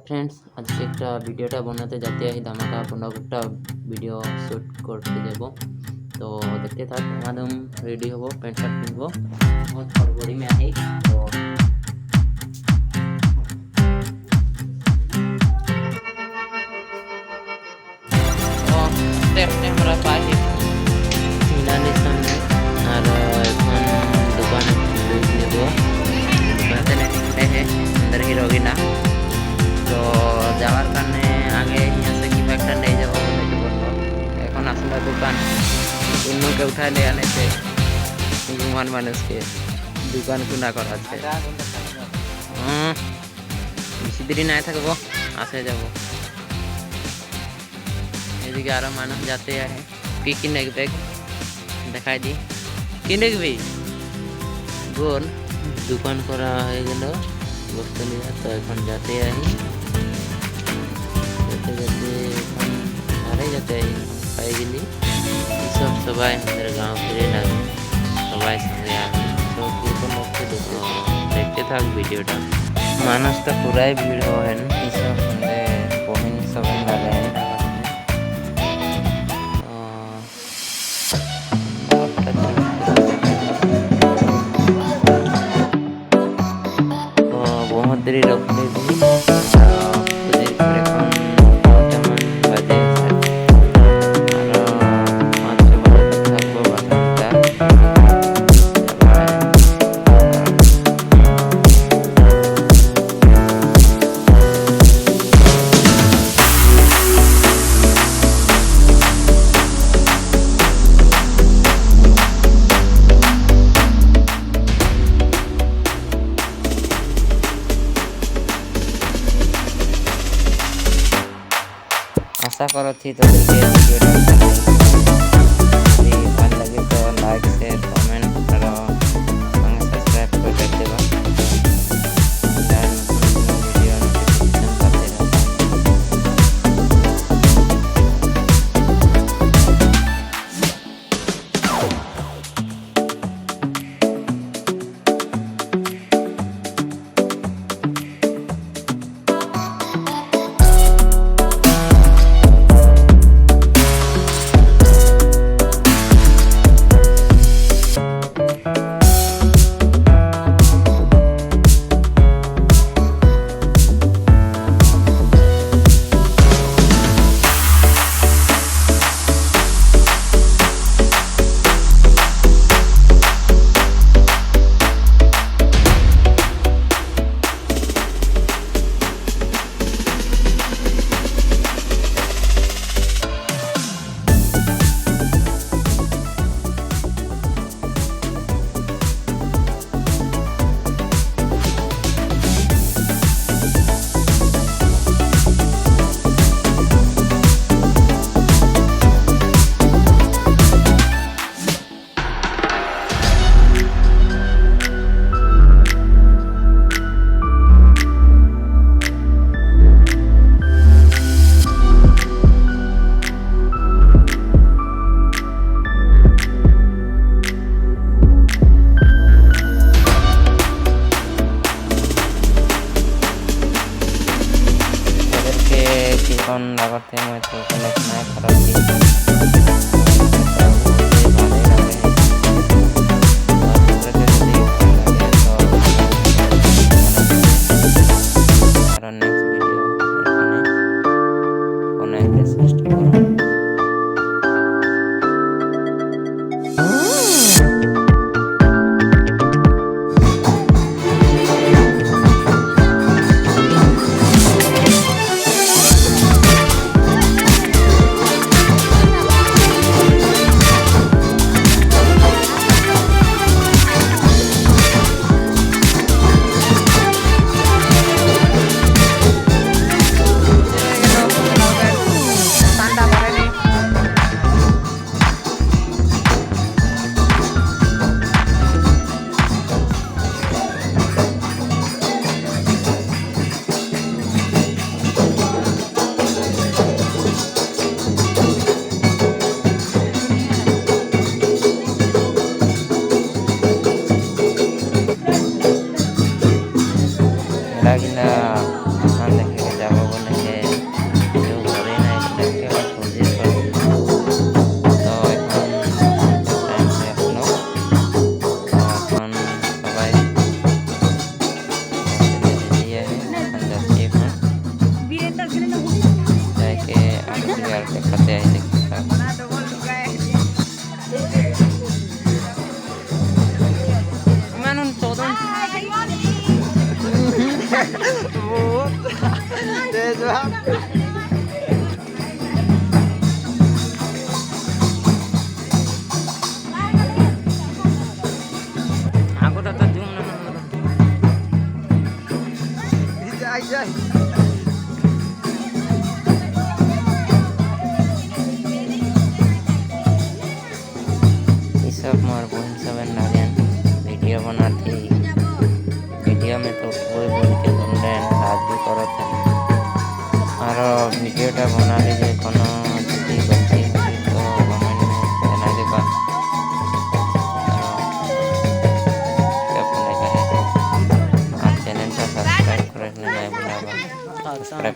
Friends, আজকে একটা ভিডিওটা বানাতে যাতে আহি ধামাকা কোনো একটা ভিডিও শুট করতে যাব। তো দেখতে থাক, একদম রেডি হব, প্যান্ট শার্ট কিনবো, बहुत फरवरी में आही। तो আস্তে আস্তে আমরা পাই মিলানের সামনে। আর এখন দোকানে নেব, দোকানে निकले हैं, अंदर ही रहोगी ना। তো যাওয়ার কারণে আগে হিয়াছে কিবা একটা নিয়ে যাবো বলে কি বলবো। এখন আসলে দোকান অন্যকে উঠায় নিয়ে আনেছে, ঘুমান মানুষকে দোকান খুনা করাচ্ছে। বেশি দেরি নাই থাকবো, আসে যাব। এদিকে আরো মানুষ যাতে আহে। কি কিনে ব্যাগ দেখাই দি, কিনে গবি গোল দোকান করা হয়ে গেল বস্তু নিয়ে। তো এখন যাতে আহি, যেতে যেতে এখন ঘরে যেতে আহি পাই গেলি সব সবাই আমাদের গাঁও ফিরে লাগে, সবাই সঙ্গে আমি তো কীরকম হচ্ছে দেখতে থাক ভিডিওটা। মানুষ তো পুরাই ভিড় হন, সব সঙ্গে বহিন সবাই লাগে। बहुत देरी रखते थे आशा करो थी तो देखिए वीडियो ভাল लगे तो लाइक शेयर कमेंट और सब्सक्राइब कर देबा। वीडियो नोटिफिकेशन पाते रहो। कौन लागते हैं मैं तो कनेक्शन है खराब थी। नेक्स्ट वीडियो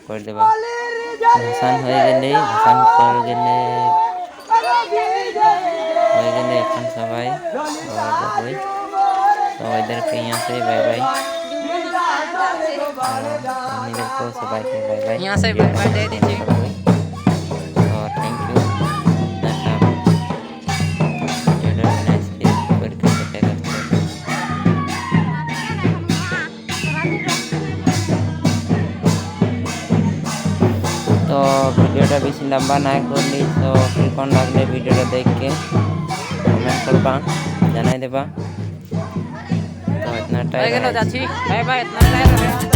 कर देबा भाषण हो गए भाषण कर गए এখন সবাই সবাইদেরকে यहाँ से बाय बाय को সবাইকে बाय बाय यहाँ से बाय बाय दे दीजिए और थैंक यू तो भिडियोटा बेसि लम्बा ना करली तो कौन लागले भिडियोटा देख के कमेंट करबा जानाई देबा तो इतना टाइम बाय बाय इतना टाइम